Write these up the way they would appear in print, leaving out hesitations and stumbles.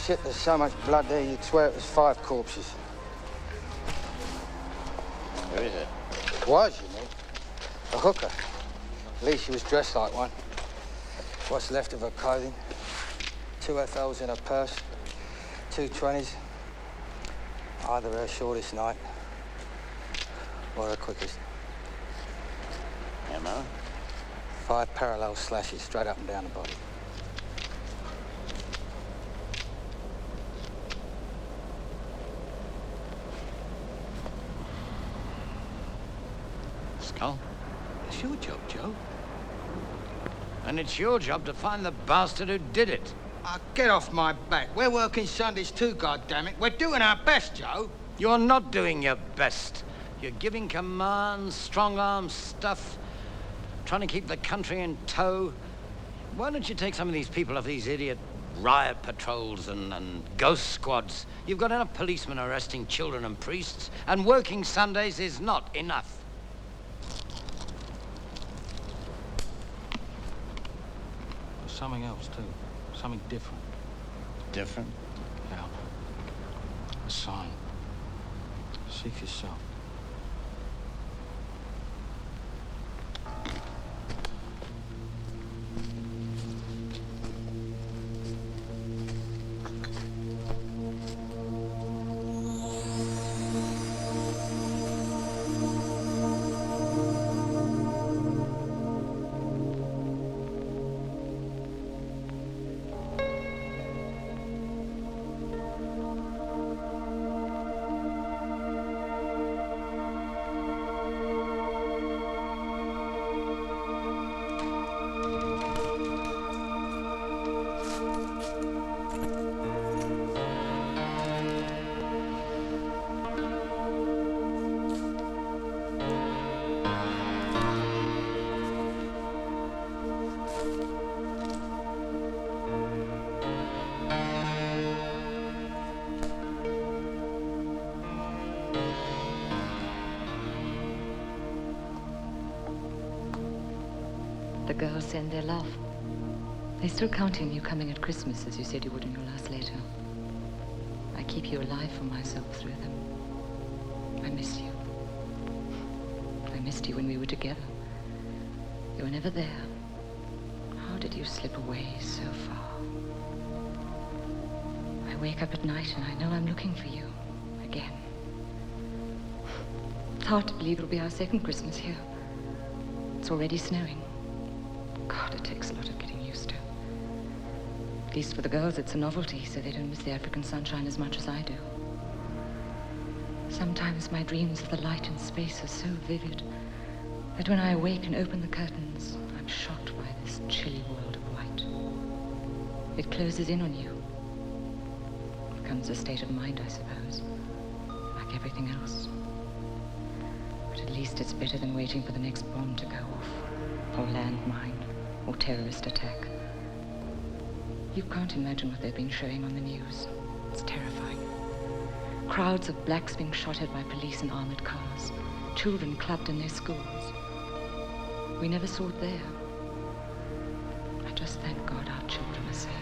Shit, there's so much blood there, you'd swear it was 5 corpses. Who is it? Was, you mean? A hooker. At least she was dressed like one. What's left of her clothing. 2 FLs in her purse. 2 20s. Either her shortest night or her quickest. Ammo? 5 parallel slashes straight up and down the body. Skull? It's your job, Joe. And it's your job to find the bastard who did it. Get off my back. We're working Sundays too, goddammit. We're doing our best, Joe. You're not doing your best. You're giving commands, strong-arm stuff, trying to keep the country in tow. Why don't you take some of these people off these idiot riot patrols and ghost squads? You've got enough policemen arresting children and priests, and working Sundays is not enough. There's something else, too. Something different. Different? Yeah. A sign. See for yourself. The girls send their love. They're still counting on you coming at Christmas, as you said you would in your last letter. I keep you alive for myself through them. I miss you. I missed you when we were together. You were never there. How did you slip away so far? I wake up at night and I know I'm looking for you again. It's hard to believe it'll be our second Christmas here. It's already snowing. God, it takes a lot of getting used to. At least for the girls, it's a novelty, so they don't miss the African sunshine as much as I do. Sometimes my dreams of the light and space are so vivid that when I awake and open the curtains, I'm shocked by this chilly world of white. It closes in on you. It becomes a state of mind, I suppose, like everything else. But at least it's better than waiting for the next bomb to go off, or landmine, or terrorist attack. You can't imagine what they've been showing on the news. It's terrifying. Crowds of blacks being shot at by police in armored cars. Children clubbed in their schools. We never saw it there. I just thank God our children are safe.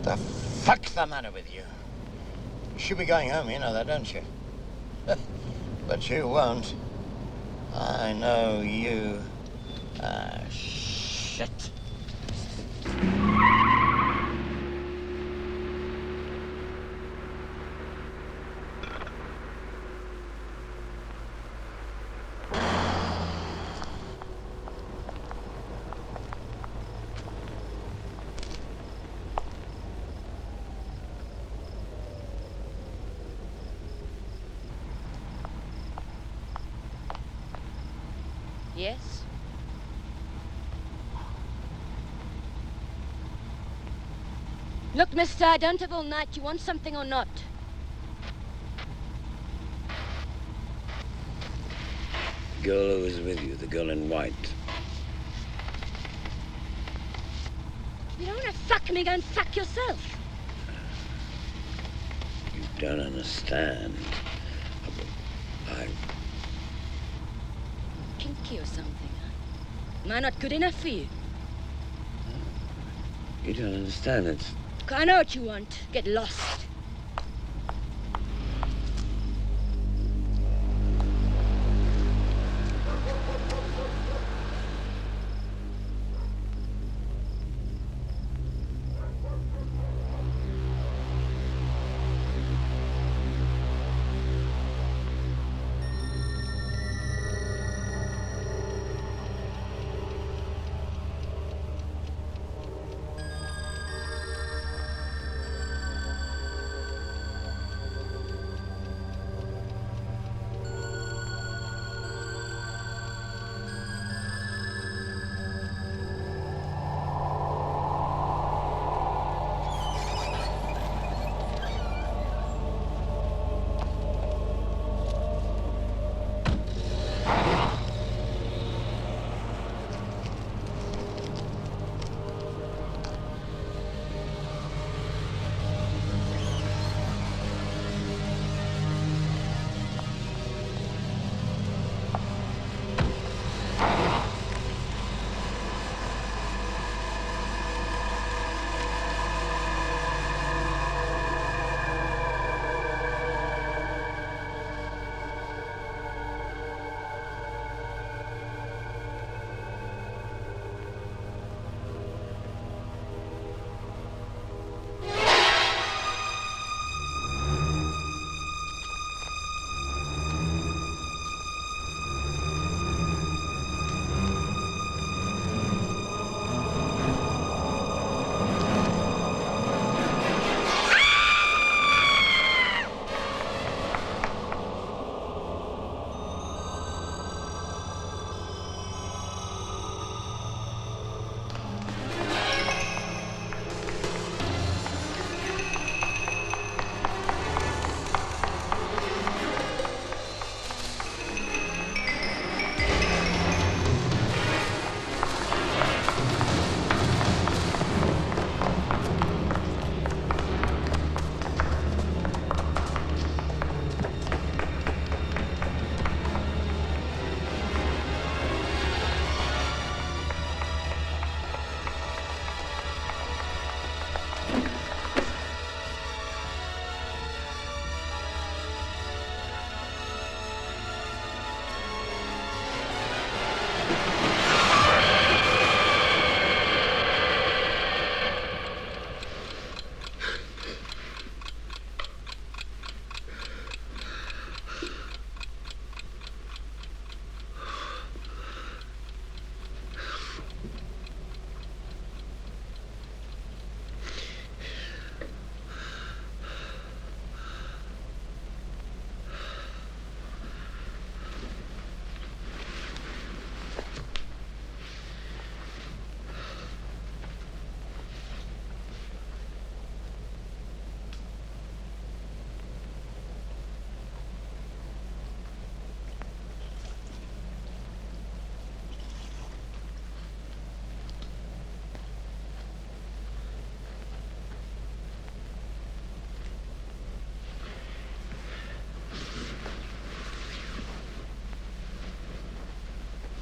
The fuck's the matter with you? You should be going home, you know that, don't you? But you won't. I know you. Ah, shit. Yes? Look, mister, I don't have all night. You want something or not? The girl who was with you, the girl in white. You don't want to suck me, go and suck yourself. You don't understand. I... Kinky or something, huh? Am I not good enough for you? You don't understand. It's... I know what you want. Get lost.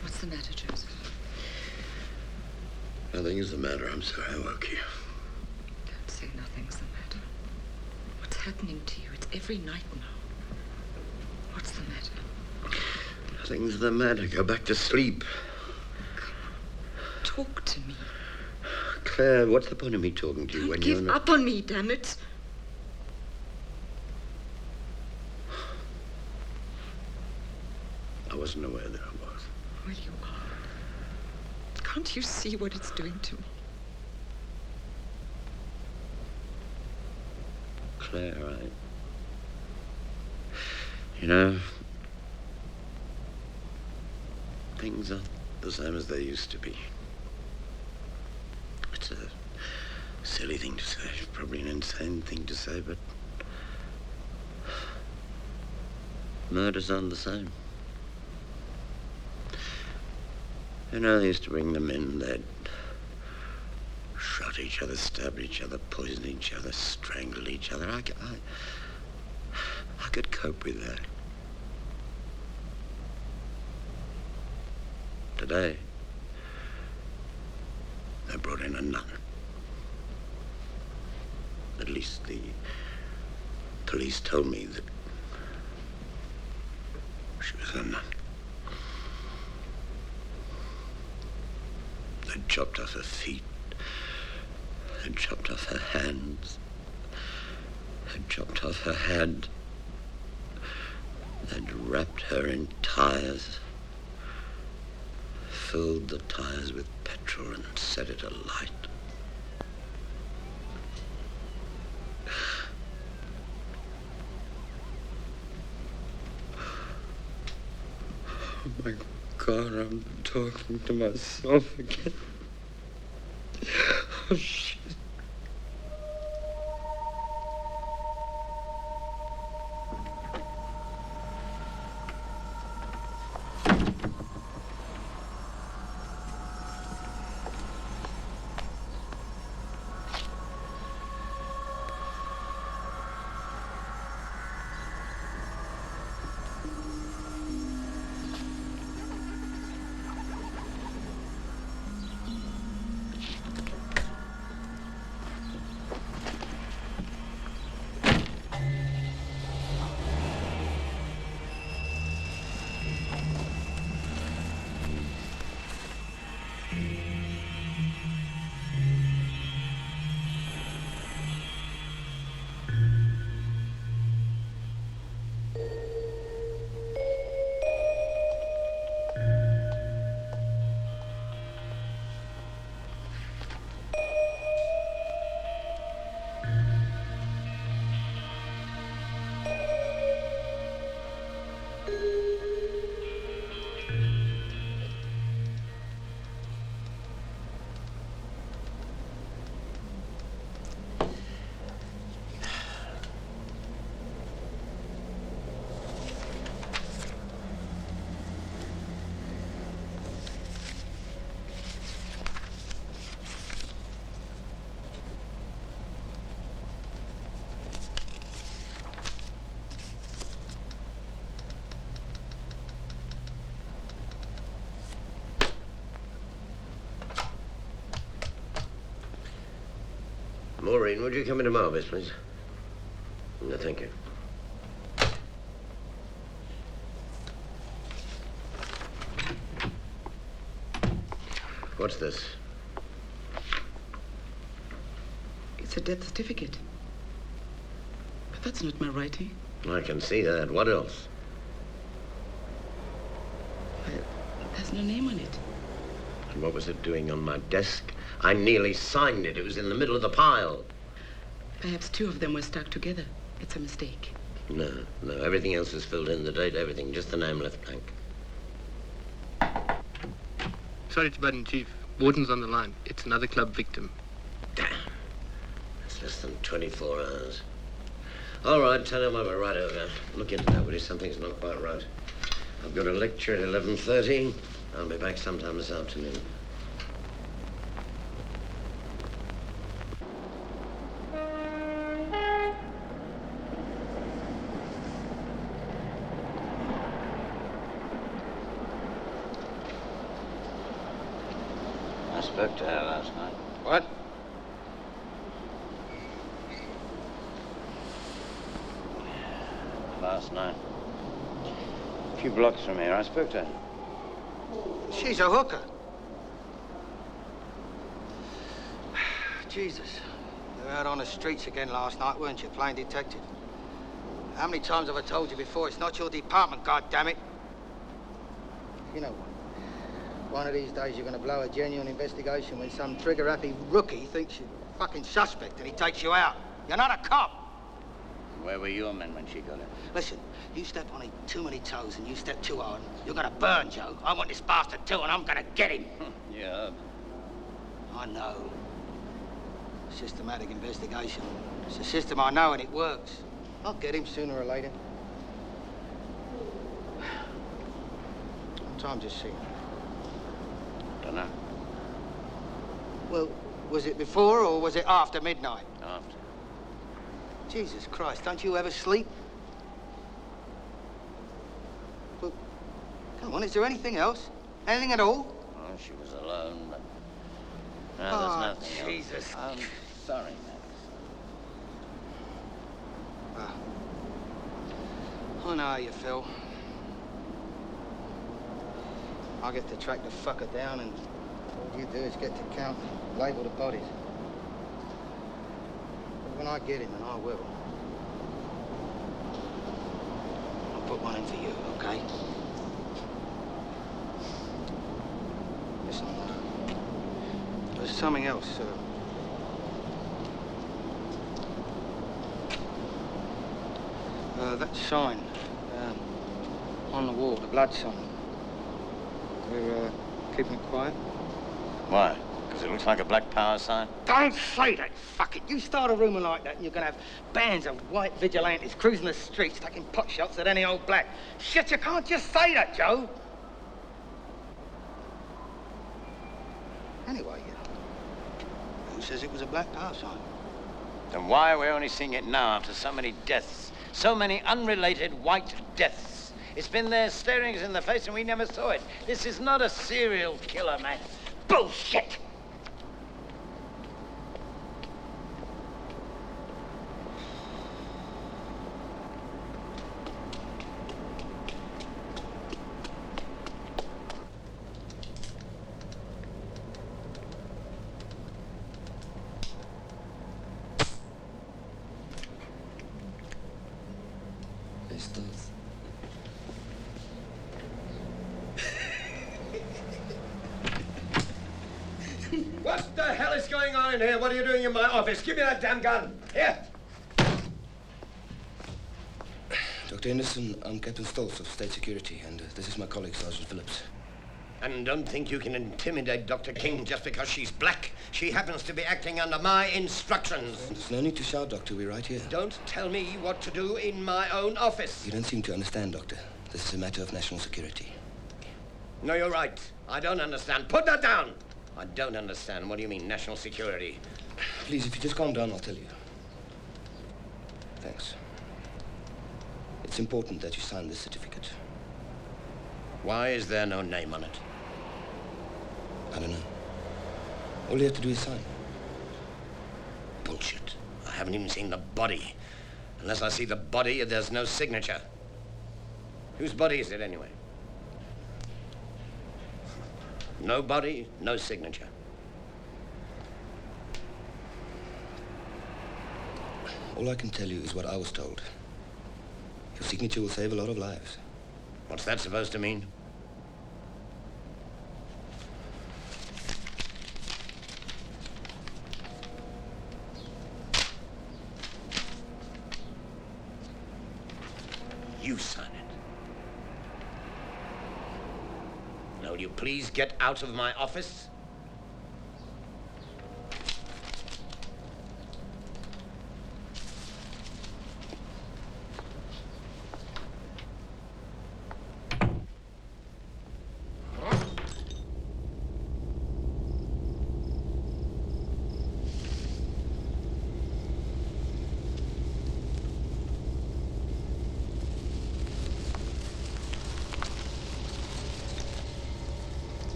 What's the matter, Joseph? Nothing is the matter. I'm sorry I woke you. Don't say nothing. happening to you? It's every night now. What's the matter? Nothing's the matter. Go back to sleep. Talk to me. Claire, what's the point of me talking to you Don't when you're give not... up on me, damn it. I wasn't aware that I was. Well, you are. Can't you see what it's doing to me? Claire, you know, things aren't the same as they used to be. It's a silly thing to say, probably an insane thing to say, but murders aren't the same. You know, they used to bring them in, they'd shot each other, stabbed each other, poisoned each other, strangled each other. I could cope with that. Today, they brought in a nun. At least the police told me that she was a nun. They'd chopped off her feet. They'd chopped off her hands. They'd chopped off her head. They'd wrapped her in tires, filled the tires with petrol and set it alight. Oh my God, I'm talking to myself again. Oh, shit. Maureen, would you come into my office, please? No, thank you. What's this? It's a death certificate. But that's not my writing. I can see that. What else? There's no name on it. And what was it doing on my desk? I nearly signed it. It was in the middle of the pile. Perhaps two of them were stuck together. It's a mistake. No. Everything else is filled in. The date, everything. Just the name left blank. Sorry to button, Chief. Warden's on the line. It's another club victim. Damn. It's less than 24 hours. All right, tell him I'm right over. Look into that, will you? Something's not quite right. I've got a lecture at 11:30. I'll be back sometime this afternoon. I spoke to her last night. What? last night. A few blocks from here. I spoke to her. She's a hooker. Jesus. You were out on the streets again last night, weren't you, playing detective? How many times have I told you before? It's not your department, goddammit. You know what? One of these days you're going to blow a genuine investigation when some trigger-happy rookie thinks you're a fucking suspect and he takes you out. You're not a cop. Where were your men when she got it? Listen, you step on too many toes and you step too hard, you're going to burn, Joe. I want this bastard too, and I'm going to get him. Yeah. I know. Systematic investigation. It's a system I know and it works. I'll get him sooner or later. What time did you see him? Dunno. Well, was it before or was it after midnight? After. Jesus Christ, don't you ever sleep? Well, come on, is there anything else? Anything at all? Oh, she was alone, but... No, there's nothing Jesus. else. I'm sorry, Max. I know how you feel. I'll get to track the fucker down, and all you do is get to count and label the bodies. But when I get him, and I will, I'll put one in for you, okay? Listen, there's something else. That sign on the wall, the blood sign. We're keeping it quiet. Why? Because it looks like a black power sign? Don't say that, fuck it. You start a rumour like that and you're going to have bands of white vigilantes cruising the streets taking pot shots at any old black. Shit, you can't just say that, Joe. Anyway, who says it was a black power sign? Then why are we only seeing it now after so many deaths? So many unrelated white deaths. It's been there staring us in the face and we never saw it. This is not a serial killer, man. Bullshit! What the hell is going on in here? What are you doing in my office? Give me that damn gun. Here. Dr. Anderson, I'm Captain Stoltz of State Security, and this is my colleague, Sergeant Phillips. And don't think you can intimidate Dr. King just because she's black. She happens to be acting under my instructions. There's no need to shout, Doctor. We're right here. Don't tell me what to do in my own office. You don't seem to understand, Doctor. This is a matter of national security. No, you're right. I don't understand. Put that down. I don't understand. What do you mean, national security? Please, if you just calm down, I'll tell you. Thanks. It's important that you sign this certificate. Why is there no name on it? I don't know. All you have to do is sign. Bullshit. I haven't even seen the body. Unless I see the body, there's no signature. Whose body is it, anyway? No body, no signature. All I can tell you is what I was told. Your signature will save a lot of lives. What's that supposed to mean? You sign it. Now, will you please get out of my office?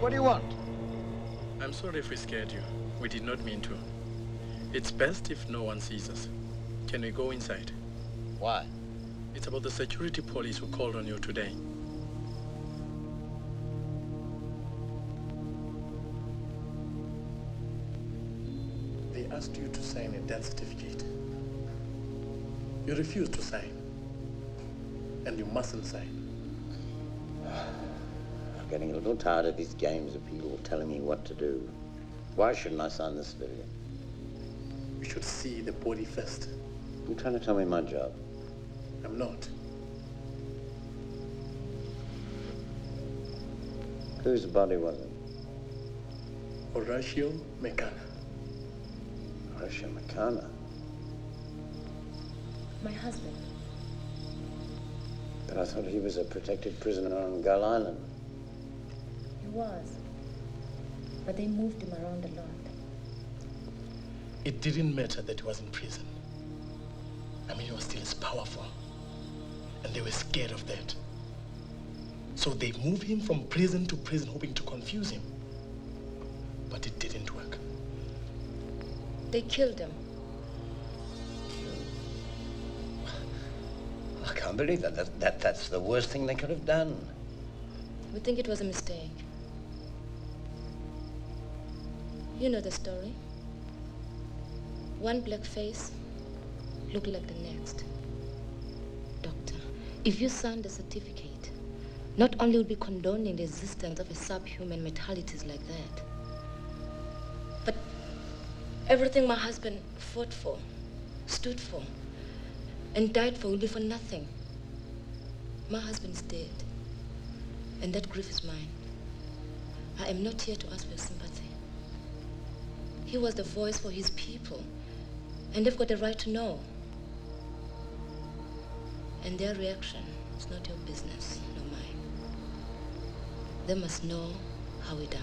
What do you want? I'm sorry if we scared you. We did not mean to. It's best if no one sees us. Can we go inside? Why? It's about the security police who called on you today. They asked you to sign a death certificate. You refused to sign. And you mustn't sign. I'm getting a little tired of these games of people telling me what to do. Why shouldn't I sign this certificate? We should see the body first. You're trying to tell me my job. I'm not. Whose body was it? Horatio Mekana. Horatio Mekana? My husband. But I thought he was a protected prisoner on Gull Island. He was. But they moved him around a lot. It didn't matter that he was in prison. I mean, he was still as powerful. And they were scared of that. So they moved him from prison to prison, hoping to confuse him. But it didn't work. They killed him. I can't believe that. That's the worst thing they could have done. We think it was a mistake. You know the story. One black face looked like the next. Doctor, if you signed the certificate, not only would be condoning the existence of a subhuman mentalities like that, but everything my husband fought for, stood for, and died for will be for nothing. My husband's dead, and that grief is mine. I am not here to ask for your sympathy. He was the voice for his people, and they've got the right to know. And their reaction is not your business, nor mine. They must know how he died.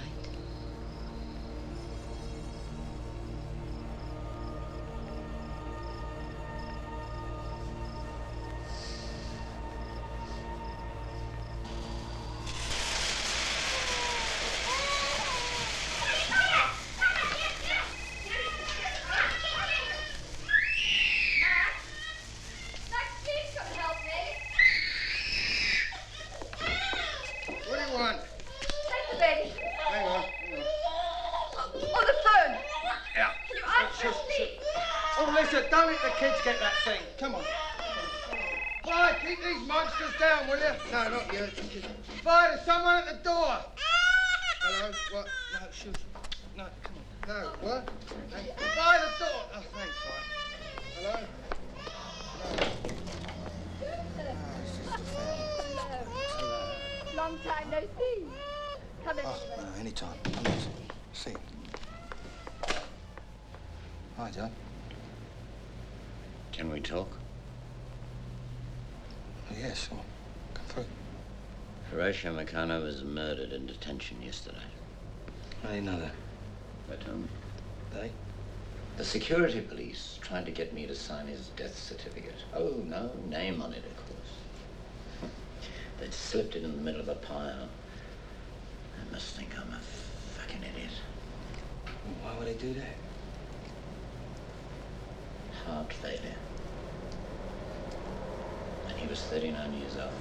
Don't let the kids get that thing. Come on. Clyde, keep these monsters down, will you? No, not you. Clyde, there's someone at the door. Hello? What? No, shoot. No, come on. No, what? Hey, by the door. Oh, thanks, Clyde. Hello? No. Oh, it's just a family. Hello. Long time no see. Come in. Oh, no, anytime. Come in. See you. Hi, John. Can we talk? Oh, yeah, sure. Come through. Horatio Mekana was murdered in detention yesterday. I didn't know that. They told me. They? The security police tried to get me to sign his death certificate. Oh, no name on it, of course. They'd slipped it in the middle of a pile. They must think I'm a fucking idiot. Well, why would they do that? Heart failure. And he was 39 years old.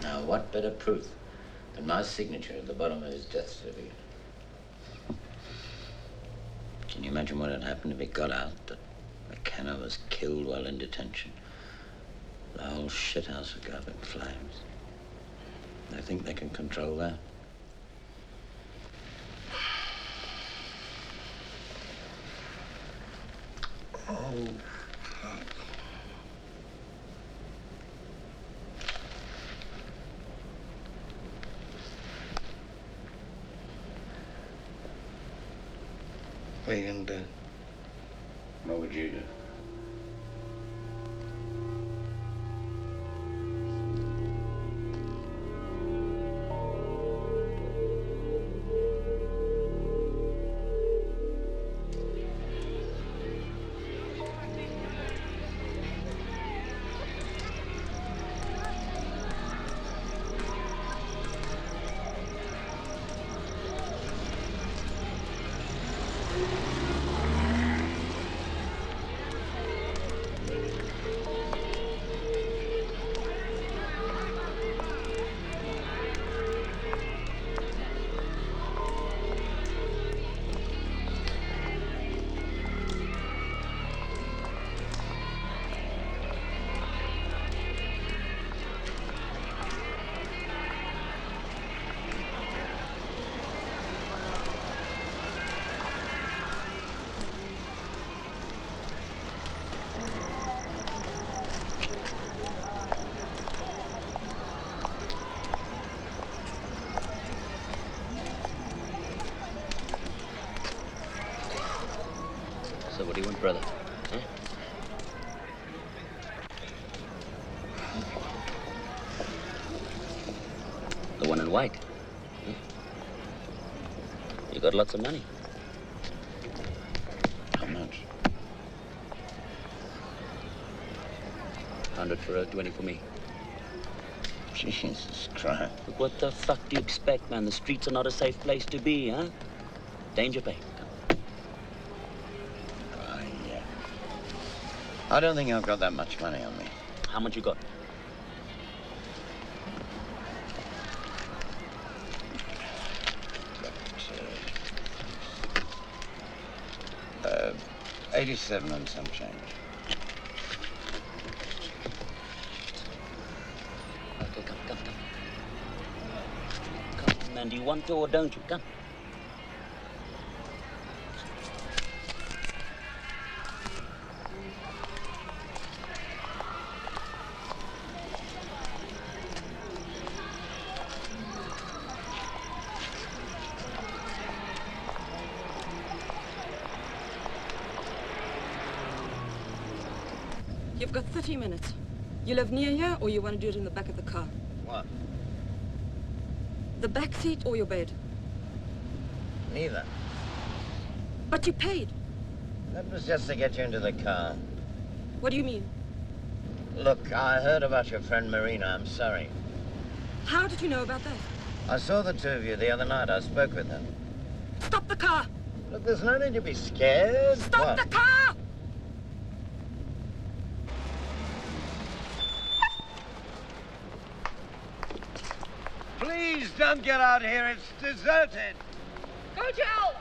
Now, what better proof than my signature at the bottom of his death certificate? Can you imagine what had happened if he got out, that McKenna was killed while in detention? The whole shithouse would go up in flames. They think they can control that? Oh. What are you gonna do? What would you do? do you want, brother? Huh? The one in white. Huh? You got lots of money. How much? 100 for her, 20 for me. Jesus Christ. But what the fuck do you expect, man? The streets are not a safe place to be, huh? Danger pay. Yeah. I don't think I've got that much money on me. How much you got? Got 87 and some change. Okay, come. Come, man, do you want to or don't you? Come. You've got 30 minutes. You live near here, or you want to do it in the back of the car? What? The back seat or your bed? Neither. But you paid. That was just to get you into the car. What do you mean? Look, I heard about your friend Marina. I'm sorry. How did you know about that? I saw the two of you the other night. I spoke with them. Stop the car! Look, there's no need to be scared. Stop the car! Please don't get out here. It's deserted. Go, Joe!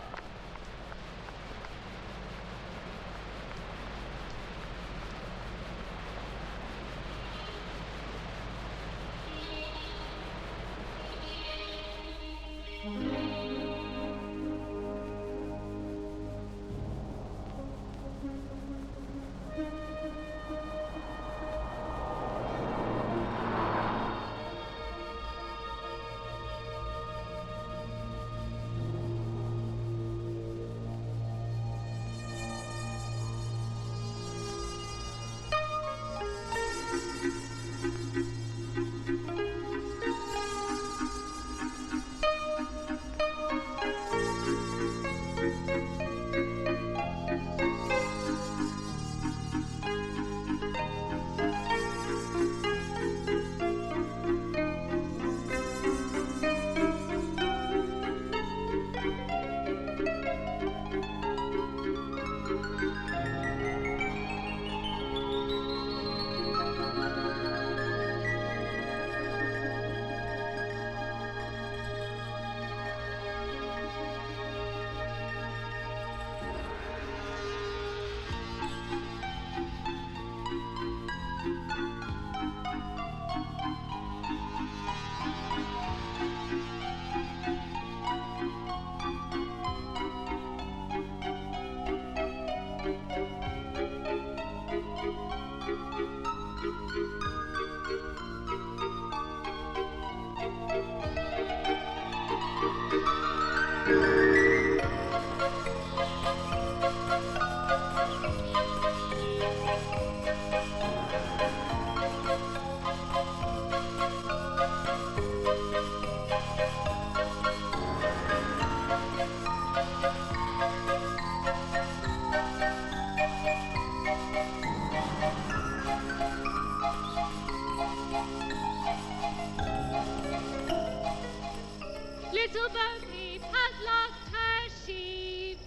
Little Bo Peep has lost her sheep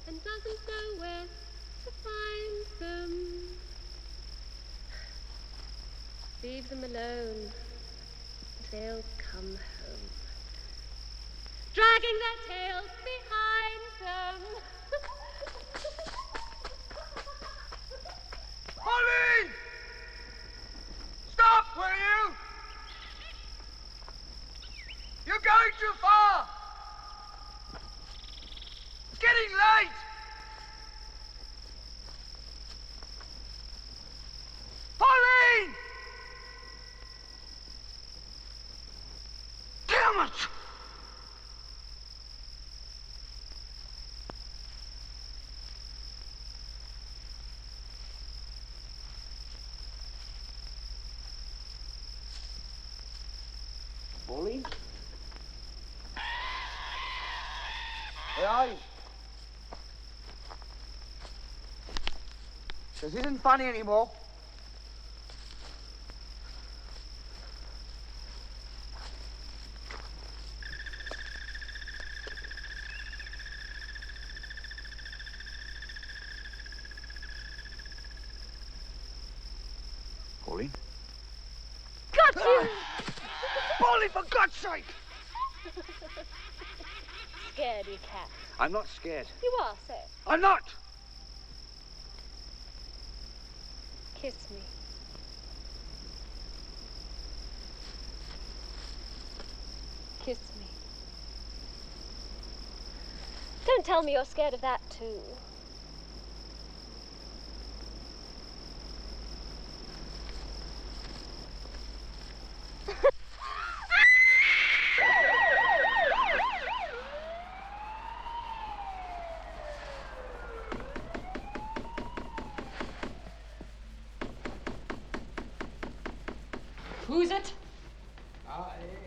and doesn't know where to find them. Leave them alone. They'll come home, dragging their tails behind them. Pauline! Stop, will you? You're going too far! It's getting late! Pauline! Damn it! behave. This isn't funny anymore. Pauline? Got you! Pauline, for God's sake! Scared, you cat. I'm not scared. You are, sir. I'm not! Kiss me. Kiss me. Don't tell me you're scared of that, too. Who's it?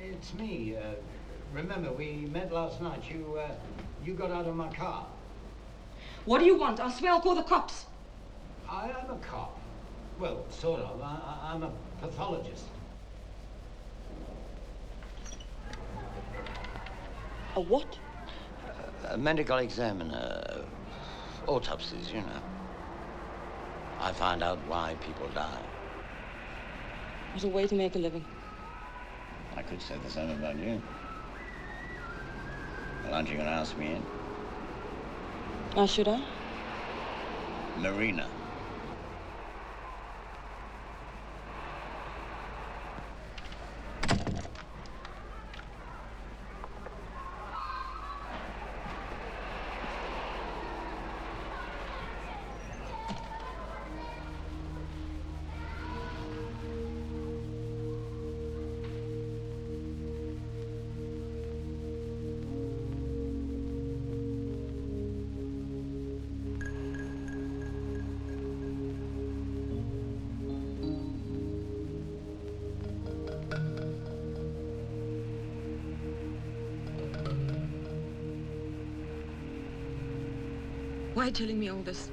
It's me. Remember, we met last night. You got out of my car. What do you want? I swear I'll call the cops. I am a cop. Well, sort of. I'm a pathologist. A what? A medical examiner. Autopsies, you know. I find out why people die. There's a way to make a living. I could say the same about you. Well, aren't you going to ask me in? Should I? Marina. Why are you telling me all this?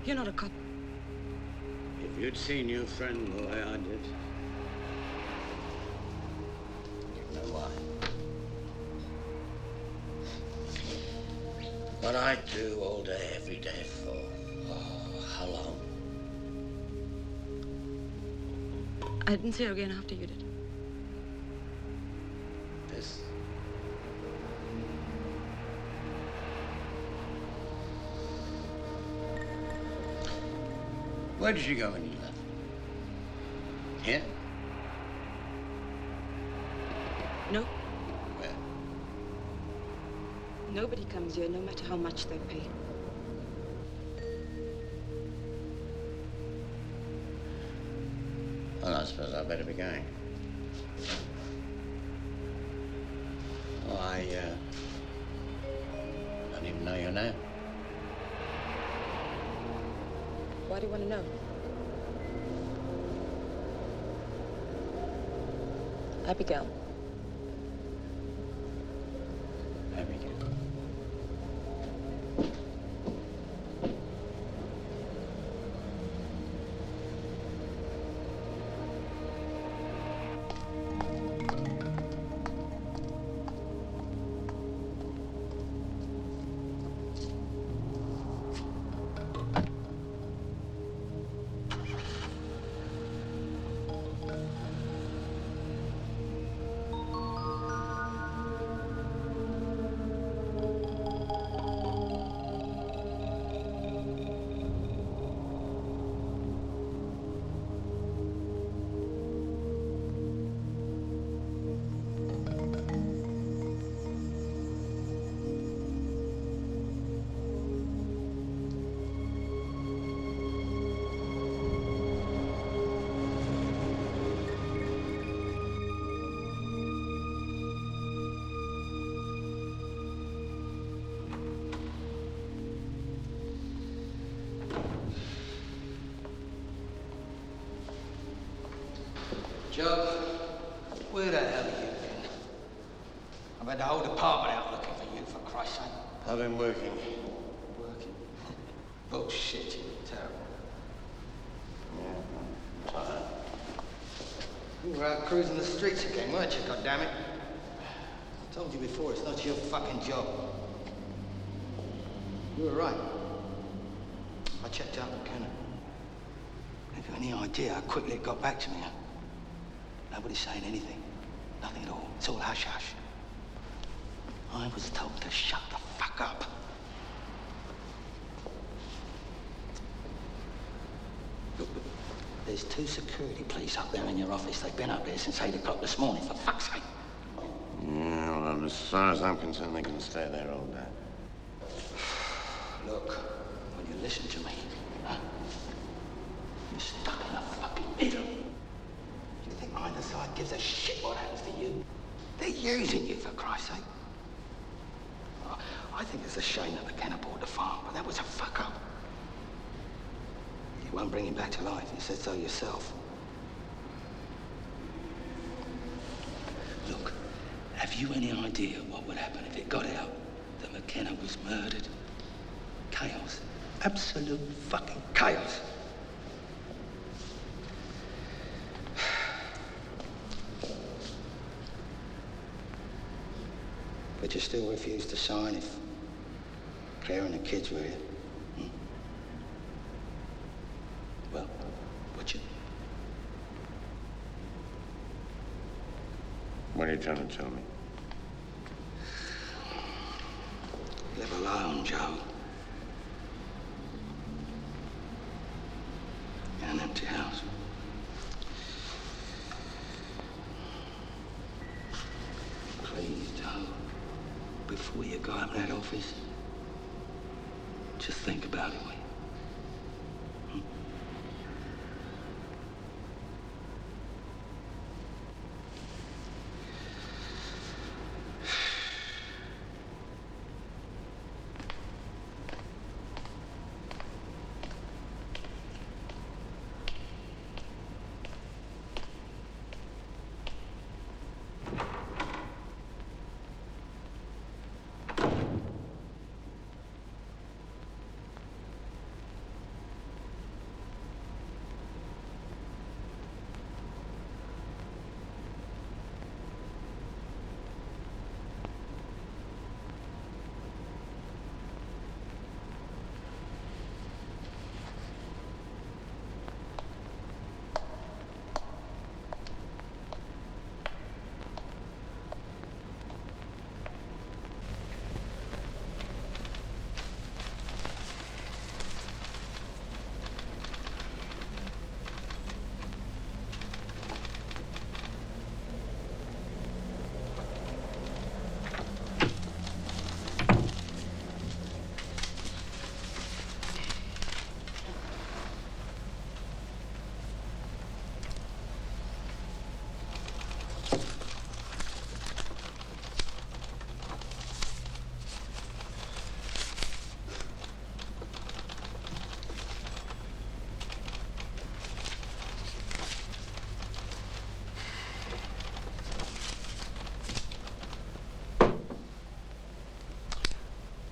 You're not a cop. If you'd seen your friend the way I did, you'd know why. What I do all day, every day for, how long? I didn't see her again after you did. This. Where did you go when you left? Here? No. Where? Nobody comes here, no matter how much they pay. Well, I suppose I better be going. Oh, I don't even know your name. Why do you want to know? Abigail. Abigail. Joe, where the hell have you been? I've had the whole department out looking for you, for Christ's sake. I've been working. Working? Bullshit. Terrible. Yeah, I'm tired. You were out cruising the streets again, weren't you, goddammit? I told you before, it's not your fucking job. You were right. I checked out McKenna. Have you any idea how quickly it got back to me? Huh? Nobody's saying anything. Nothing at all. It's all hush-hush. I was told to shut the fuck up. Look, there's 2 security police up there in your office. They've been up there since 8 o'clock this morning, for fuck's sake. Yeah, well, as far as I'm concerned, they can stay there all day. Look, when you listen to me, huh? You're stuck in the fucking middle. You think either side gives a shit what happens to you? They're using you, for Christ's sake. I think it's a shame that McKenna bought the farm, but that was a fuck-up. You won't bring him back to life. You said so yourself. Look, have you any idea what would happen if it got out that McKenna was murdered? Chaos. Absolute fucking chaos. But you still refuse to sign if Claire and the kids were here? Hmm? Well, would you? What are you trying to tell me? Live alone, Joe. In an empty house. Please, Joe. Before you go out of that office, just think about it, will you?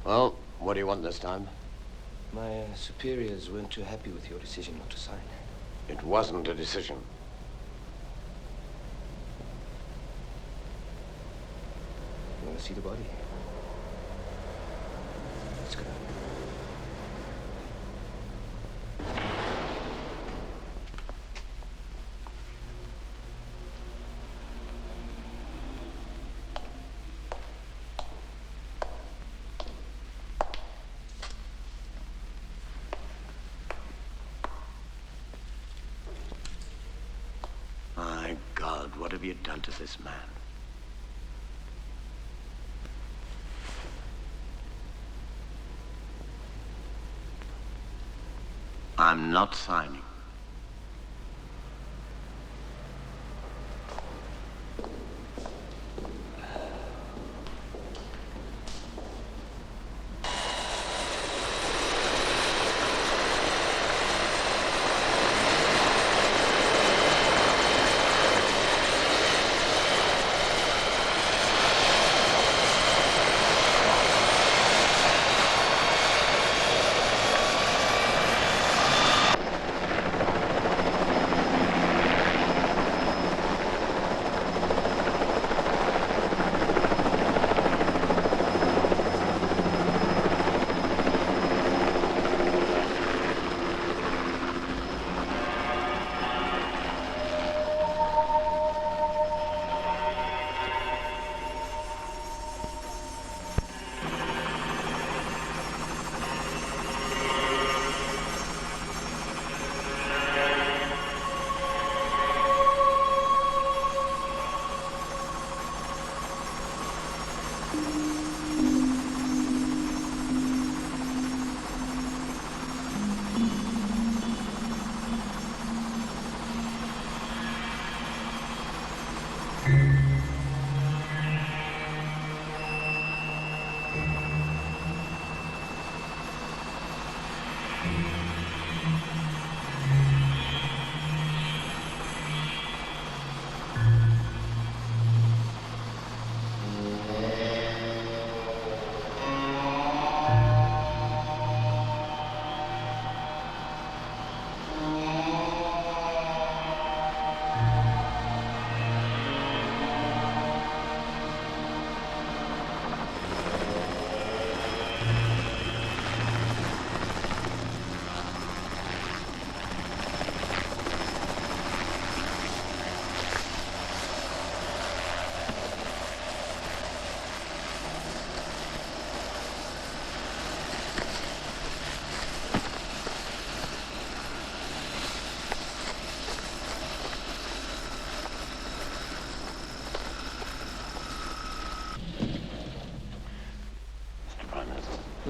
Well, what do you want this time? My superiors weren't too happy with your decision not to sign. It wasn't a decision. You want to see the body? Let's go. My God, what have you done to this man? I'm not signing.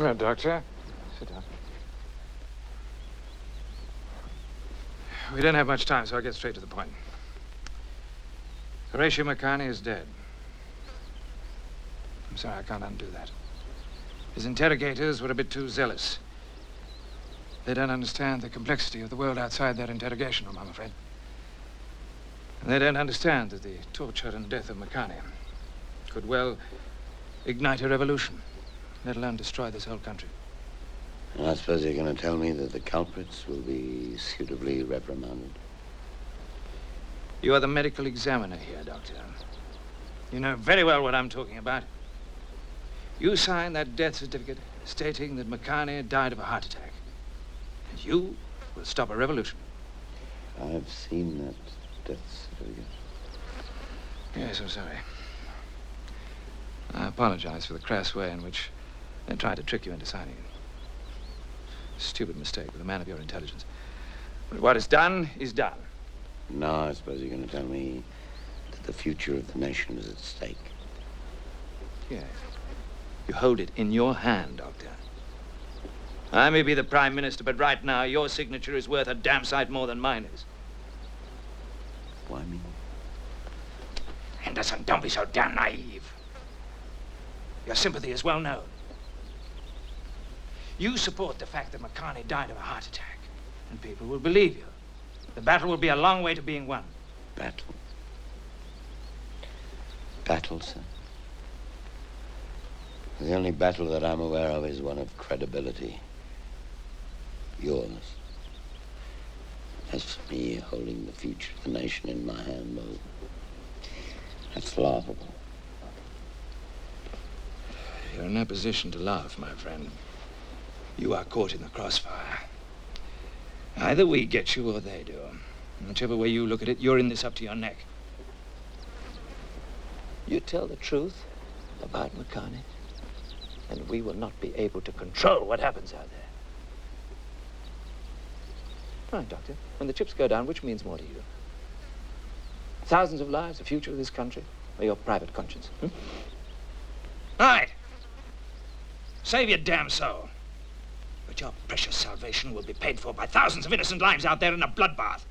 No, Doctor. Sit down. We don't have much time, so I'll get straight to the point. Horatio McCartney is dead. I'm sorry, I can't undo that. His interrogators were a bit too zealous. They don't understand the complexity of the world outside their interrogation room, I'm afraid. And they don't understand that the torture and death of McCartney could well ignite a revolution, let alone destroy this whole country. And I suppose you're going to tell me that the culprits will be suitably reprimanded. You are the medical examiner here, Doctor. You know very well what I'm talking about. You signed that death certificate stating that McCartney died of a heart attack. And you will stop a revolution. I've seen that death certificate. Yes, I'm sorry. I apologize for the crass way in which they tried to trick you into signing it. Stupid mistake with a man of your intelligence. But what is done is done. Now I suppose you're going to tell me that the future of the nation is at stake. Yes. You hold it in your hand, Doctor. I may be the Prime Minister, but right now your signature is worth a damn sight more than mine is. Why me? Henderson, don't be so damn naive. Your sympathy is well known. You support the fact that McCartney died of a heart attack, and people will believe you. The battle will be a long way to being won. Battle? Battle, sir? The only battle that I'm aware of is one of credibility. Yours. As for me holding the future of the nation in my hand, well, that's laughable. You're in no position to laugh, my friend. You are caught in the crossfire. Either we get you or they do. Whichever way you look at it, you're in this up to your neck. You tell the truth about McCartney, and we will not be able to control what happens out there. All right, Doctor. When the chips go down, which means more to you? Thousands of lives, the future of this country, or your private conscience? All right. Save your damn soul. But your precious salvation will be paid for by thousands of innocent lives out there in a bloodbath.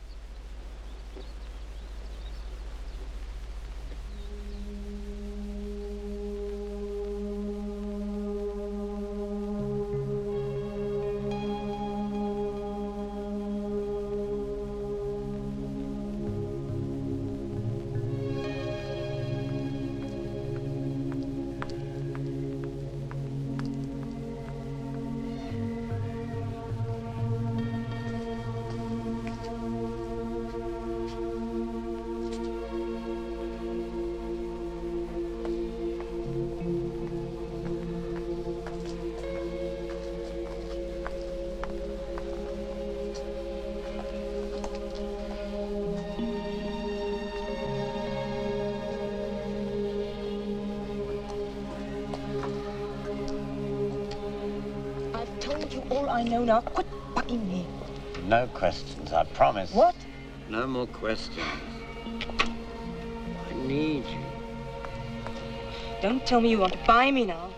I know now. Quit bugging me. No questions, I promise. What? No more questions. I need you. Don't tell me you want to buy me now.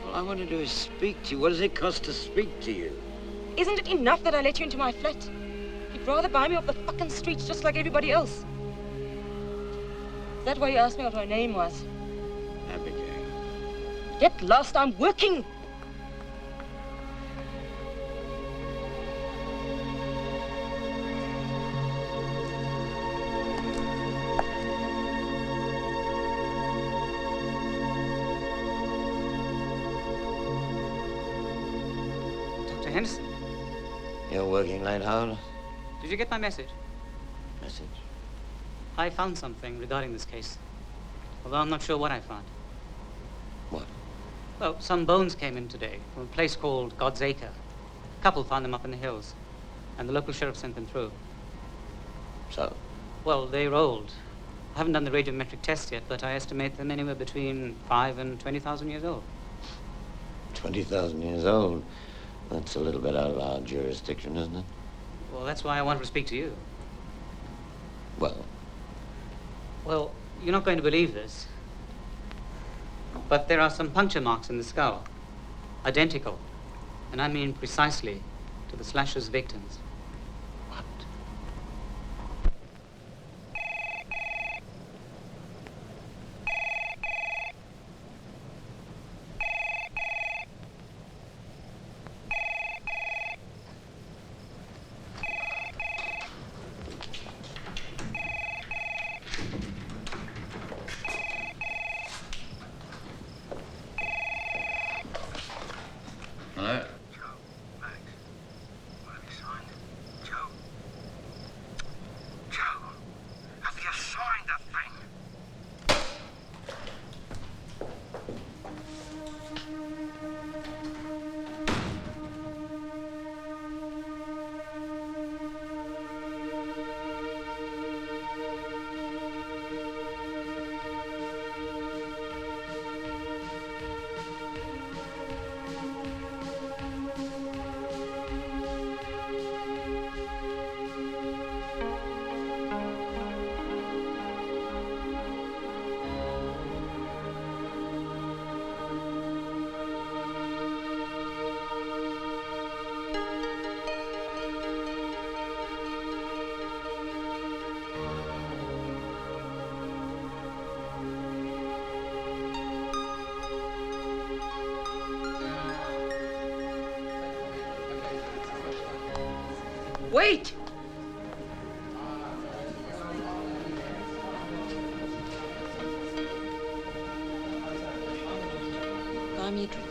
All I want to do is speak to you. What does it cost to speak to you? Isn't it enough that I let you into my flat? You'd rather buy me off the fucking streets just like everybody else. that why you asked me what her name was? Abigail. Get lost, I'm working! Dr. Henderson, You're working late, Howard? did you get my message? Message? I found something regarding this case, although I'm not sure what I found. What? Well, some bones came in today from a place called God's Acre. A couple found them up in the hills, and the local sheriff sent them through. So? Well, they're old. I haven't done the radiometric test yet, but I estimate them anywhere between 5,000 and 20,000 years old. 20,000 years old? That's a little bit out of our jurisdiction, isn't it? Well, that's why I wanted to speak to you. Well? Well, you're not going to believe this, but there are some puncture marks in the skull, identical, and I mean precisely, to the slasher's victims. Hello? Have you signed the thing? Wait! Buy me a drink.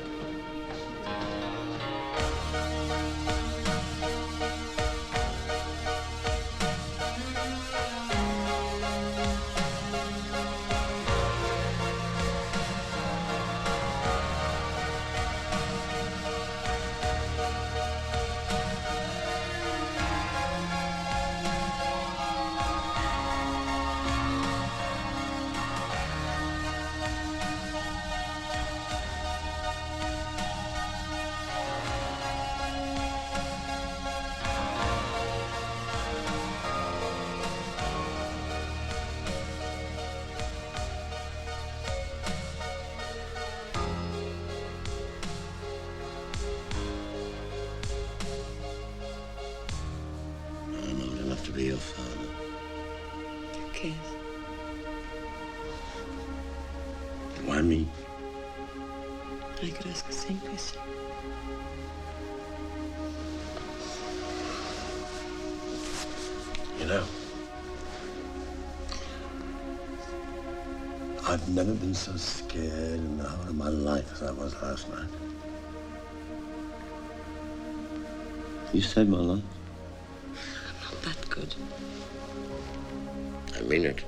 I'm old enough to be your father. Who cares? Why me? I could ask the same question. You know, I've never been so scared in the whole of my life as I was last night. You saved my life. Not that good. I mean it.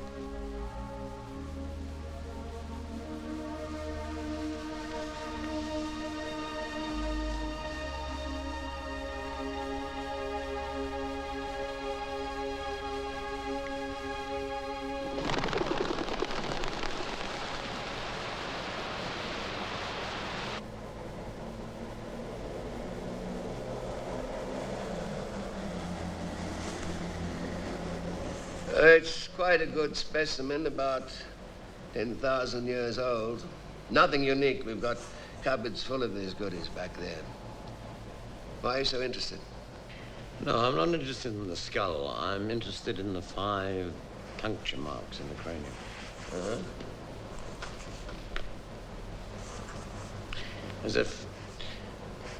It's quite a good specimen, about 10,000 years old. Nothing unique. We've got cupboards full of these goodies back there. Why are you so interested? No, I'm not interested in the skull. I'm interested in the 5 puncture marks in the cranium. Uh-huh. As if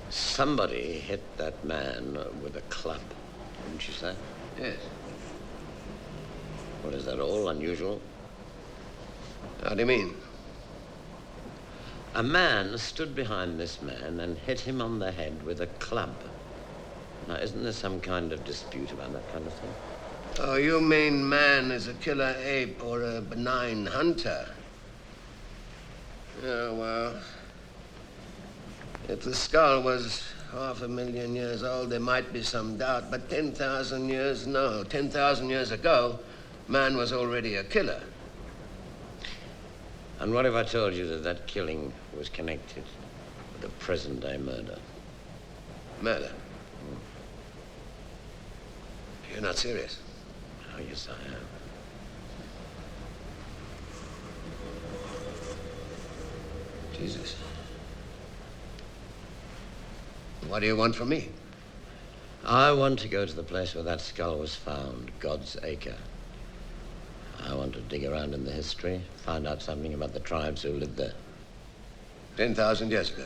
somebody hit that man with a club, wouldn't you say? Yes. What, is that all unusual? How do you mean? A man stood behind this man and hit him on the head with a club. Now, isn't there some kind of dispute about that kind of thing? Oh, you mean man is a killer ape or a benign hunter? Oh, well, if the skull was 500,000 years old, there might be some doubt, but 10,000 years, no. 10,000 years ago, man was already a killer. And what if I told you that that killing was connected with a present-day murder? Murder? You're not serious? Oh, yes, I am. Jesus. What do you want from me? I want to go to the place where that skull was found, God's Acre. I want to dig around in the history, find out something about the tribes who lived there. 10,000 years ago?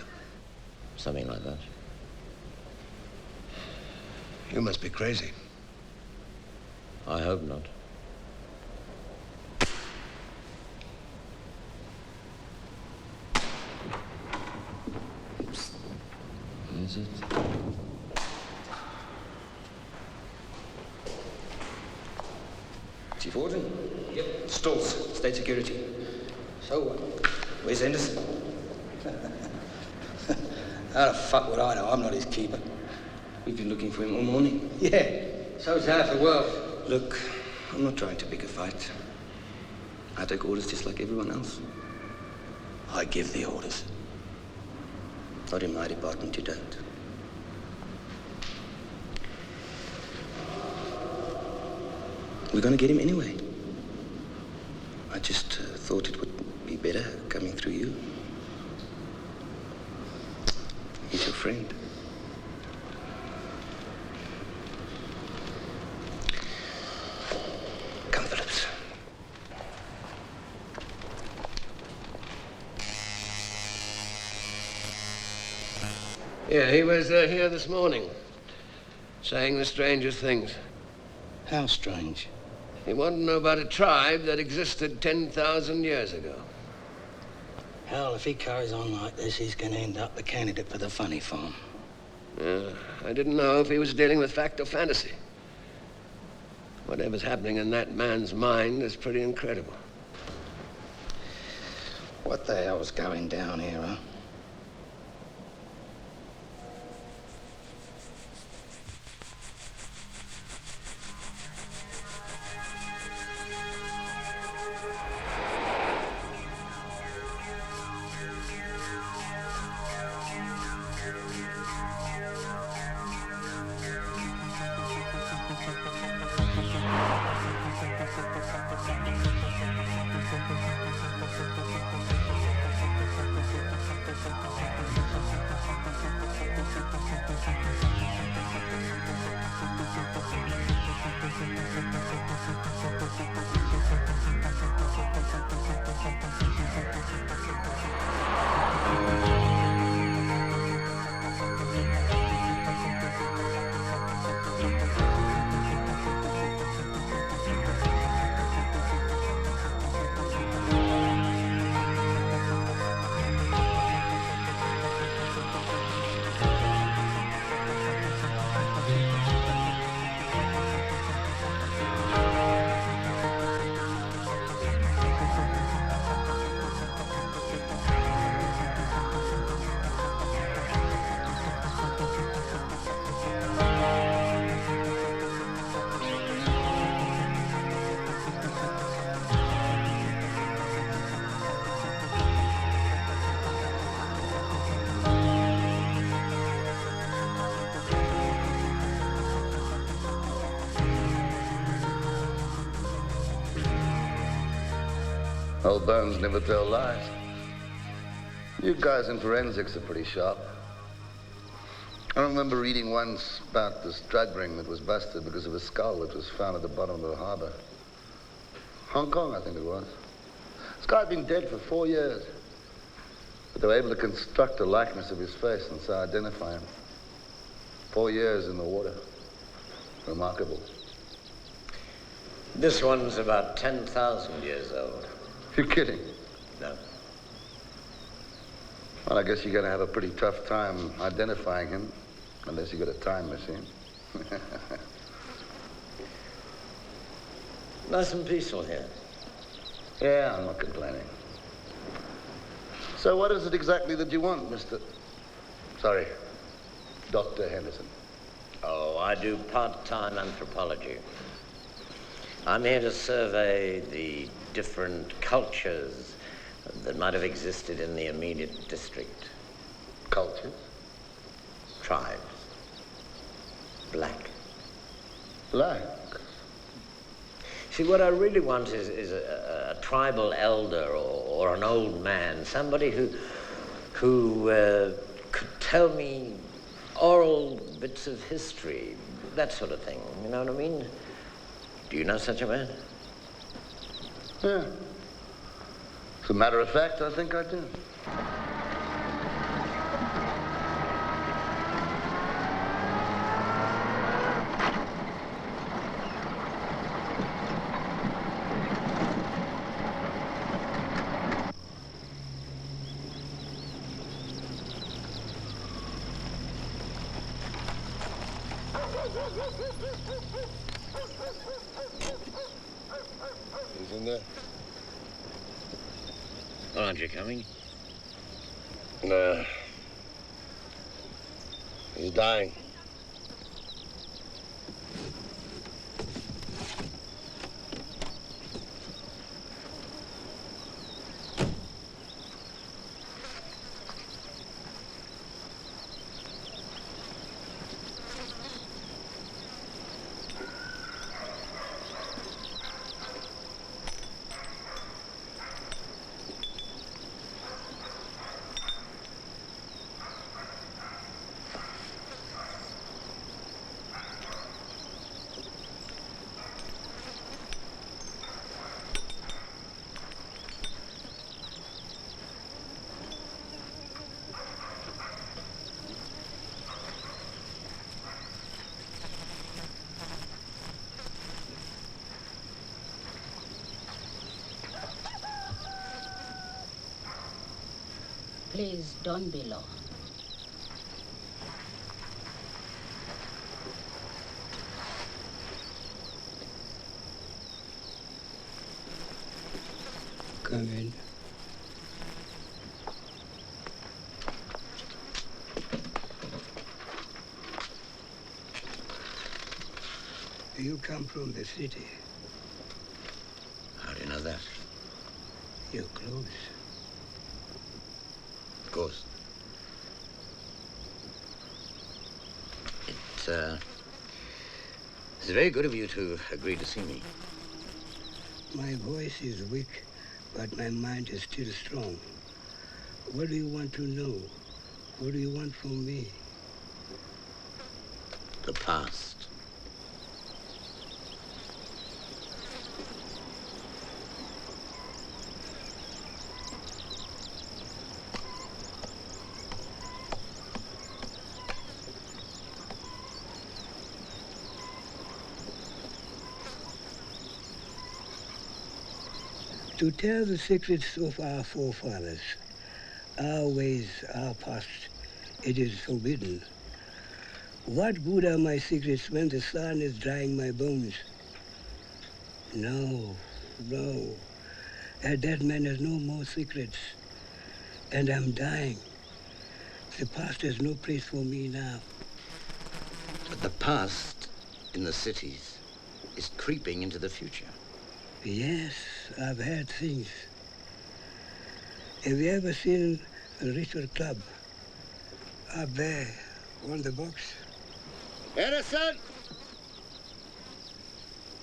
Something like that. You must be crazy. I hope not. Is it? Chief Warden? Yep. Stoltz, State Security. So what? Where's Anderson? How the fuck would I know? I'm not his keeper. We've been looking for him all morning. Yeah, so's half the world. Look, I'm not trying to pick a fight. I take orders just like everyone else. I give the orders. Not in my department, you don't. We're gonna get him anyway. I just thought it would be better coming through you. He's your friend. Come, Phillips. Yeah, he was here this morning, saying the strangest things. How strange? He wanted to know about a tribe that existed 10,000 years ago. Hell, if he carries on like this, he's going to end up the candidate for the funny farm. I didn't know if he was dealing with fact or fantasy. Whatever's happening in that man's mind is pretty incredible. What the hell's going down here, huh? Old bones never tell lies. You guys in forensics are pretty sharp. I remember reading once about this drug ring that was busted because of a skull that was found at the bottom of the harbor. Hong Kong, I think it was. This guy's been dead for 4 years. But they were able to construct a likeness of his face and so identify him. 4 years in the water. Remarkable. This one's about 10,000 years old. You're kidding? No. Well, I guess you're going to have a pretty tough time identifying him, unless you've got a time machine. Nice and peaceful here. Yeah, I'm not complaining. So what is it exactly that you want, Dr. Henderson? Oh, I do part-time anthropology. I'm here to survey the different cultures that might have existed in the immediate district. Cultures? Tribes. Black. Black? See, what I really want is a tribal elder or an old man, somebody who could tell me oral bits of history, that sort of thing. You know what I mean? Do you know such a man? Yeah. As a matter of fact, I think I do. Isn't there? Aren't you coming? No. He's dying. Please don't be low. Come in. You come from the city. How do you know that? Your clothes. Of course. It's very good of you to agree to see me. My voice is weak, but my mind is still strong. What do you want to know? What do you want from me? The past. To tell the secrets of our forefathers, our ways, our past, it is forbidden. What good are my secrets when the sun is drying my bones? No, no. A dead man has no more secrets. And I'm dying. The past has no place for me now. But the past in the cities is creeping into the future. Yes, I've heard things. Have you ever seen a ritual club? Up there, on the box? Anderson!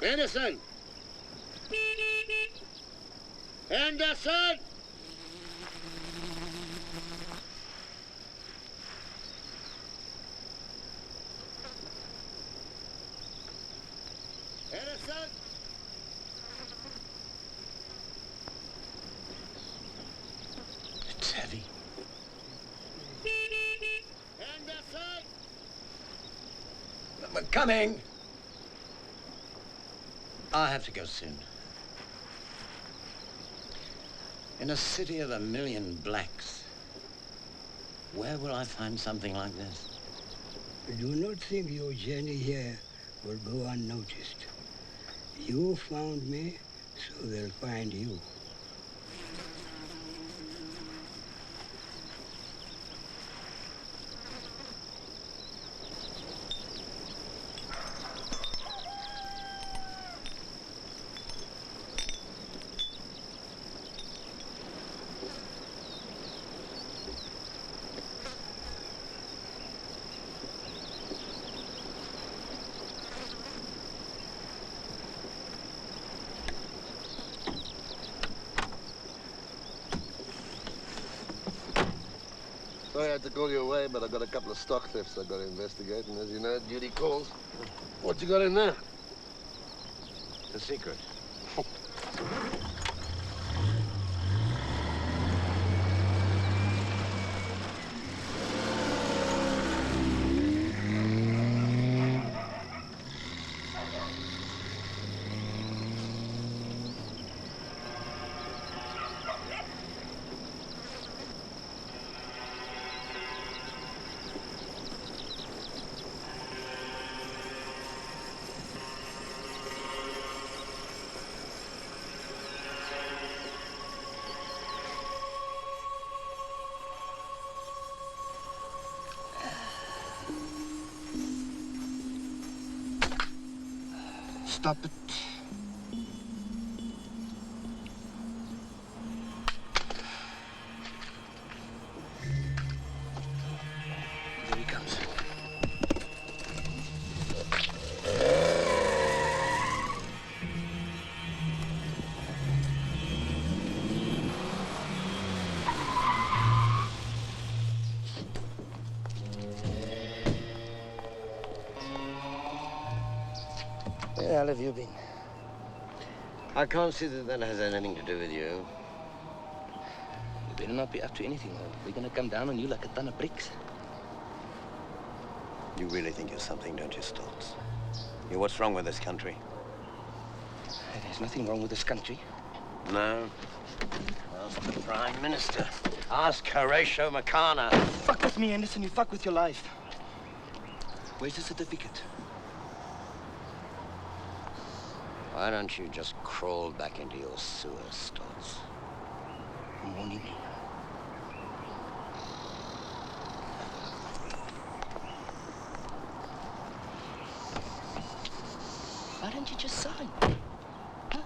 Anderson! Anderson! Anderson! coming. I have to go soon. In a city of 1 million blacks, where will I find something like this? Do not think your journey here will go unnoticed. You found me, so they'll find you. Sorry I had to call you away, but I've got a couple of stock thefts I've got to investigate, and as you know, duty calls. What you got in there? The secret. Stop it. There he comes. Where the hell have you been? I can't see that that has anything to do with you. You better not be up to anything, or we're gonna come down on you like a ton of bricks. You really think you're something, don't you, Stoltz? You're what's wrong with this country? There's nothing wrong with this country. No? Ask the Prime Minister. Ask Horatio McCarner. Fuck with me, Anderson. You fuck with your life. Where's the certificate? Why don't you just crawl back into your sewer, Stoltz? I'm warning you. Why don't you just sign? Huh?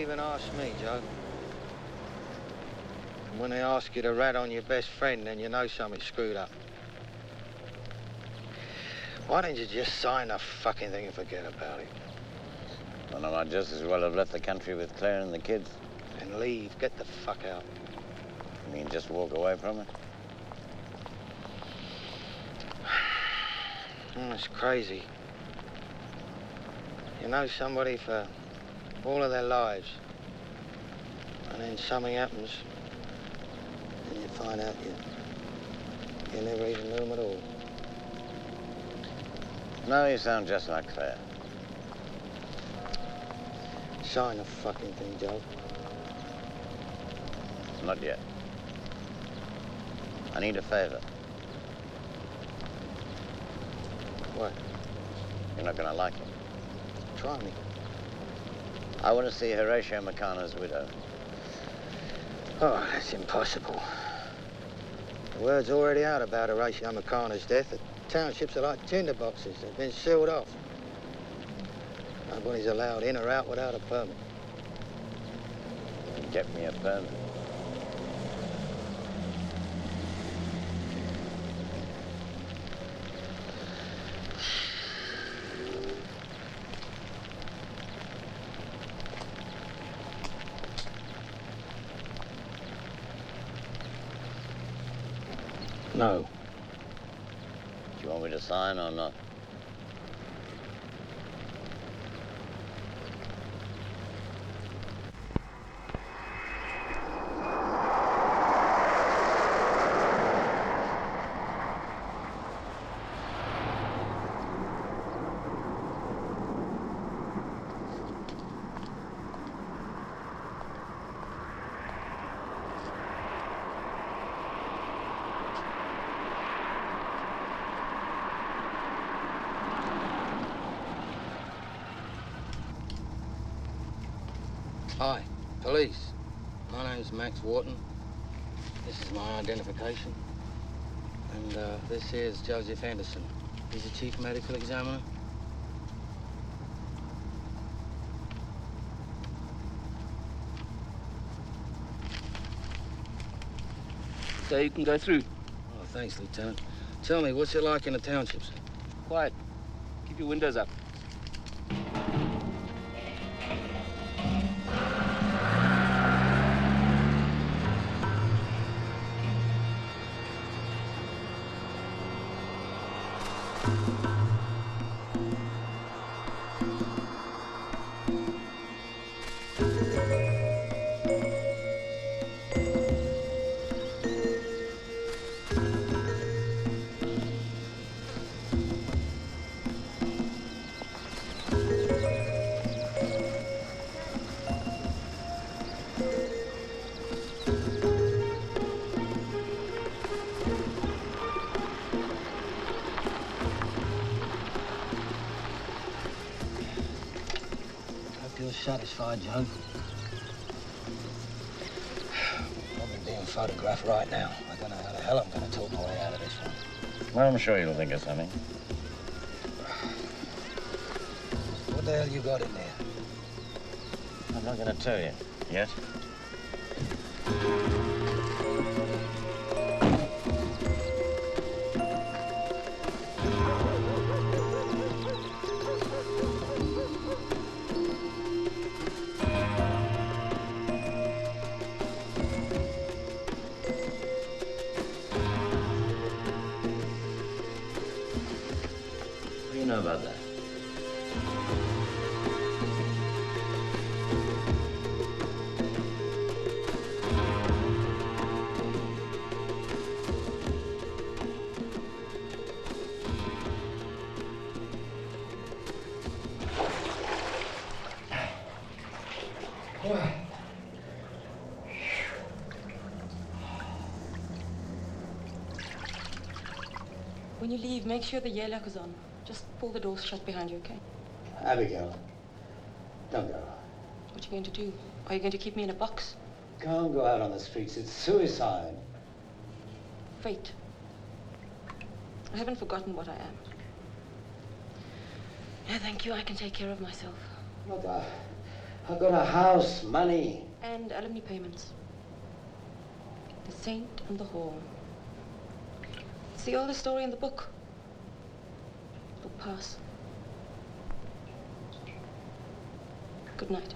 even ask me, Joe. And when they ask you to rat on your best friend, then you know something's screwed up. Why don't you just sign the fucking thing and forget about it? Well, I might just as well have left the country with Claire and the kids. And leave. Get the fuck out. You mean just walk away from it? It's crazy. You know somebody for all of their lives, and then something happens, and you find out you never even knew them at all. No, you sound just like Claire. Sign the fucking thing, Joe. Not yet. I need a favor. What? You're not gonna like it. Try me. I want to see Horatio McConaughey's widow. Oh, that's impossible. The word's already out about Horatio McConaughey's death. The townships are like tinder boxes. They've been sealed off. Nobody's allowed in or out without a permit. You can get me a permit. No. Do you want me to sign or not? Hi, police. My name's Max Wharton. This is my identification. And this here's Joseph Anderson. He's the chief medical examiner. So you can go through. Oh, thanks, Lieutenant. Tell me, what's it like in the townships? Quiet. Keep your windows up. Satisfied, Joe. I'll be being photographed right now. I don't know how the hell I'm going to talk my way out of this one. Well, I'm sure you'll think of something. What the hell you got in there? I'm not going to tell you yet. About that. When you leave, make sure the airlock is on. Just pull the doors shut behind you, okay? Abigail, don't go. What are you going to do? Are you going to keep me in a box? Can't go out on the streets. It's suicide. Fate. I haven't forgotten what I am. Yeah, thank you. I can take care of myself. Look, I've got a house, money. And alimony payments. The saint and the whore. See all the story in the book. Book pass. Good night.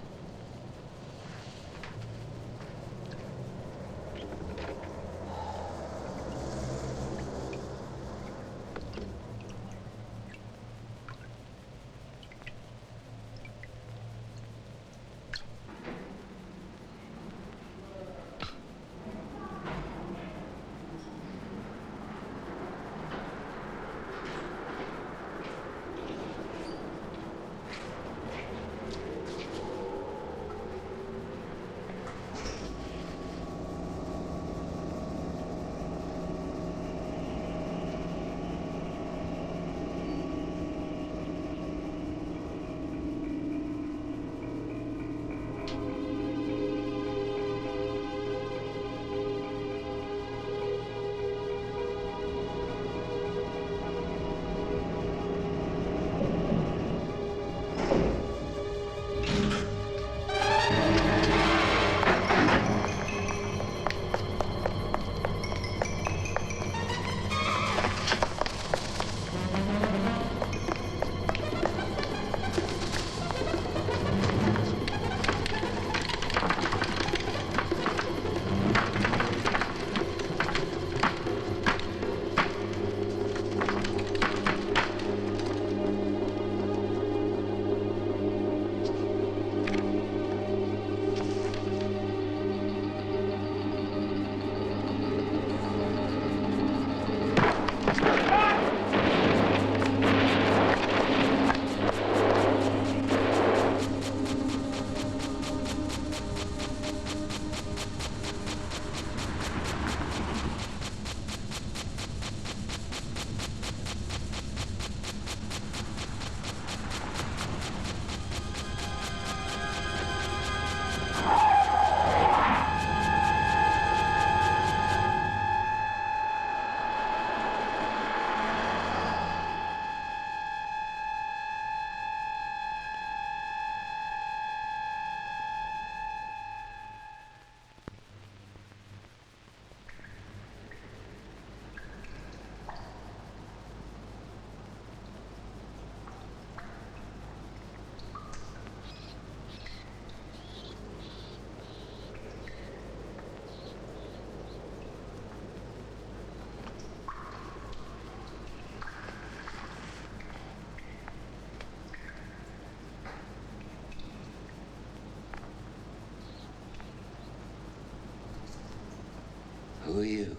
Who are you?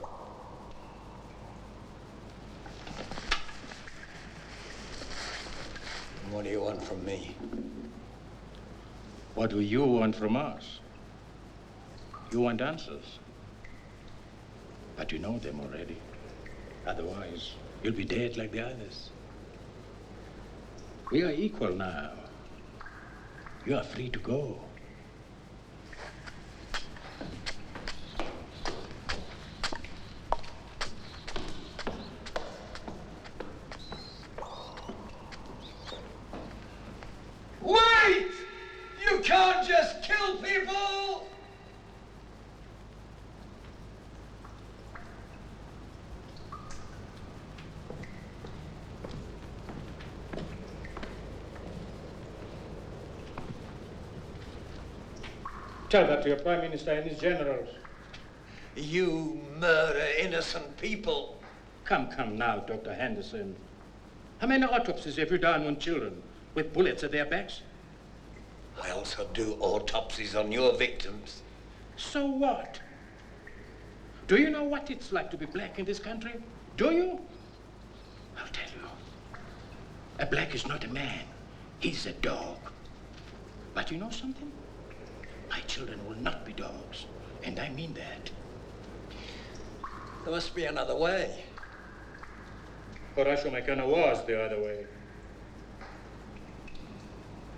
What do you want from me? What do you want from us? You want answers. But you know them already. Otherwise, you'll be dead like the others. We are equal now. You are free to go. Wait! You can't just kill people! Tell that to your Prime Minister and his generals. You murder innocent people. Come now, Dr. Henderson. How many autopsies have you done on children with bullets at their backs? I also do autopsies on your victims. So what? Do you know what it's like to be black in this country? Do you? I'll tell you. A black is not a man. He's a dog. But you know something? My children will not be dogs. And I mean that. There must be another way. Horatio McKenna was the other way.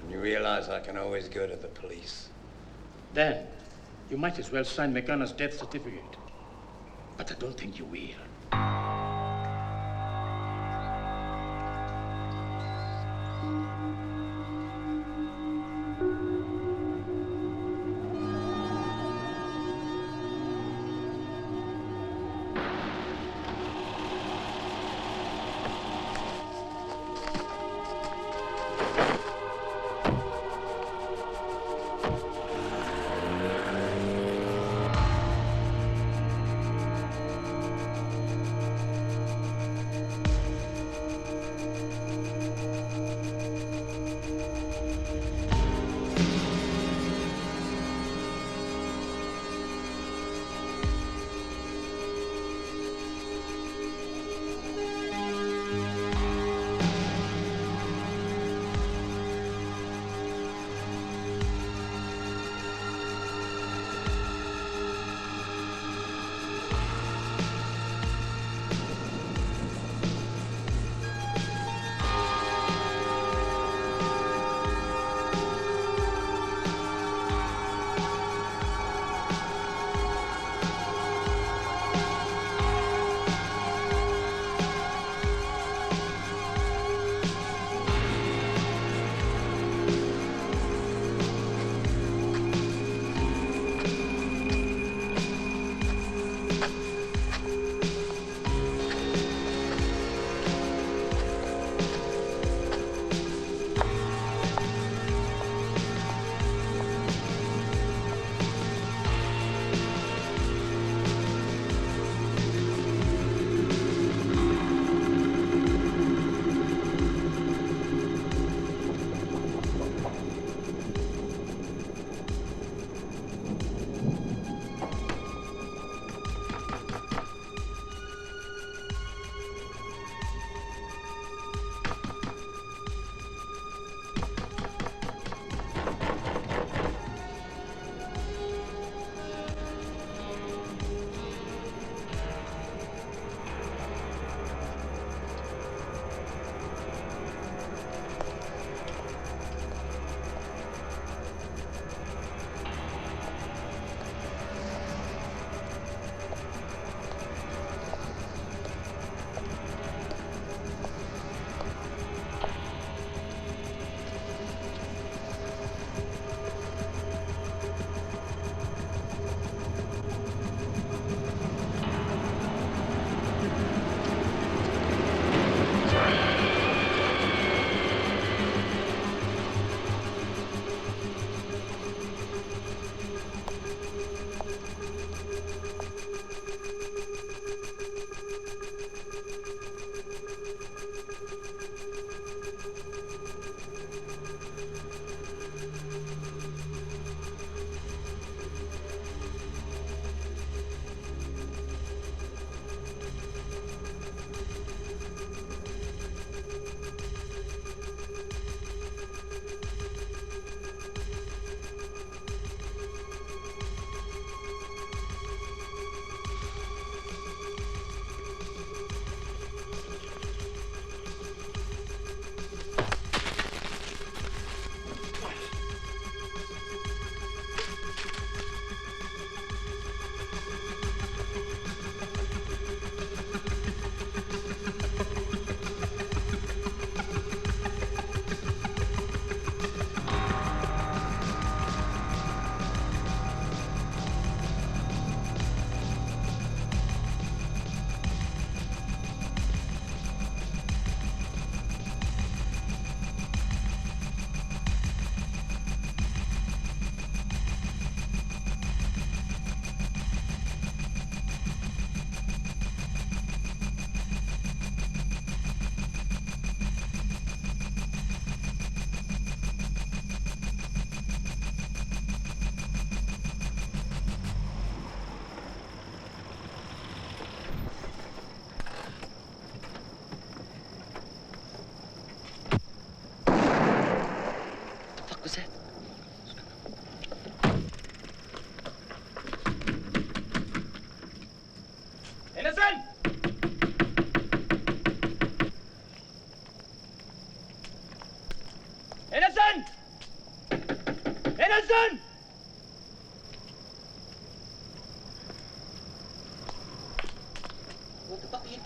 And you realize I can always go to the police. Then, you might as well sign McKenna's death certificate. But I don't think you will.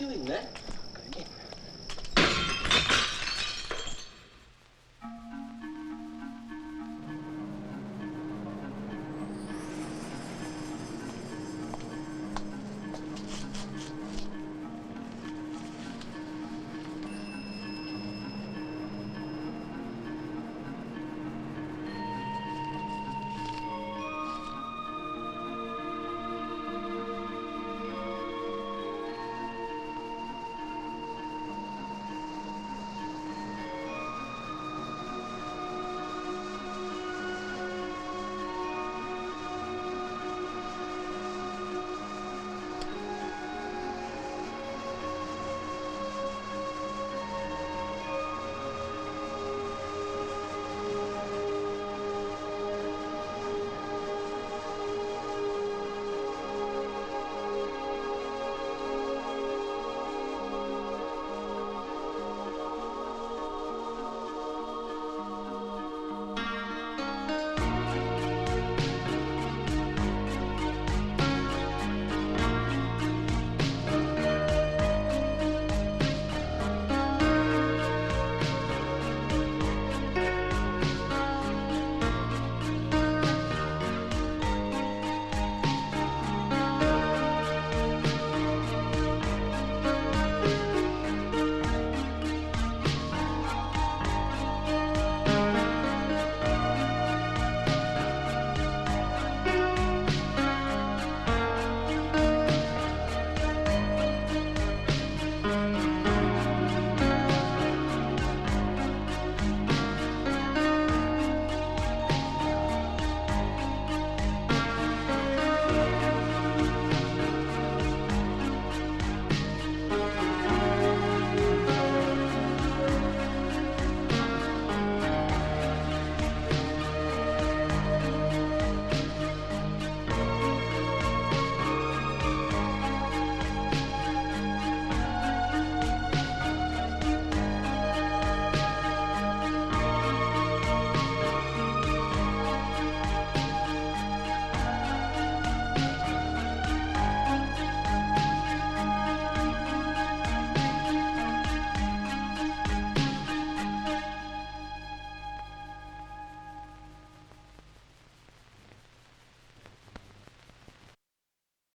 doing, man?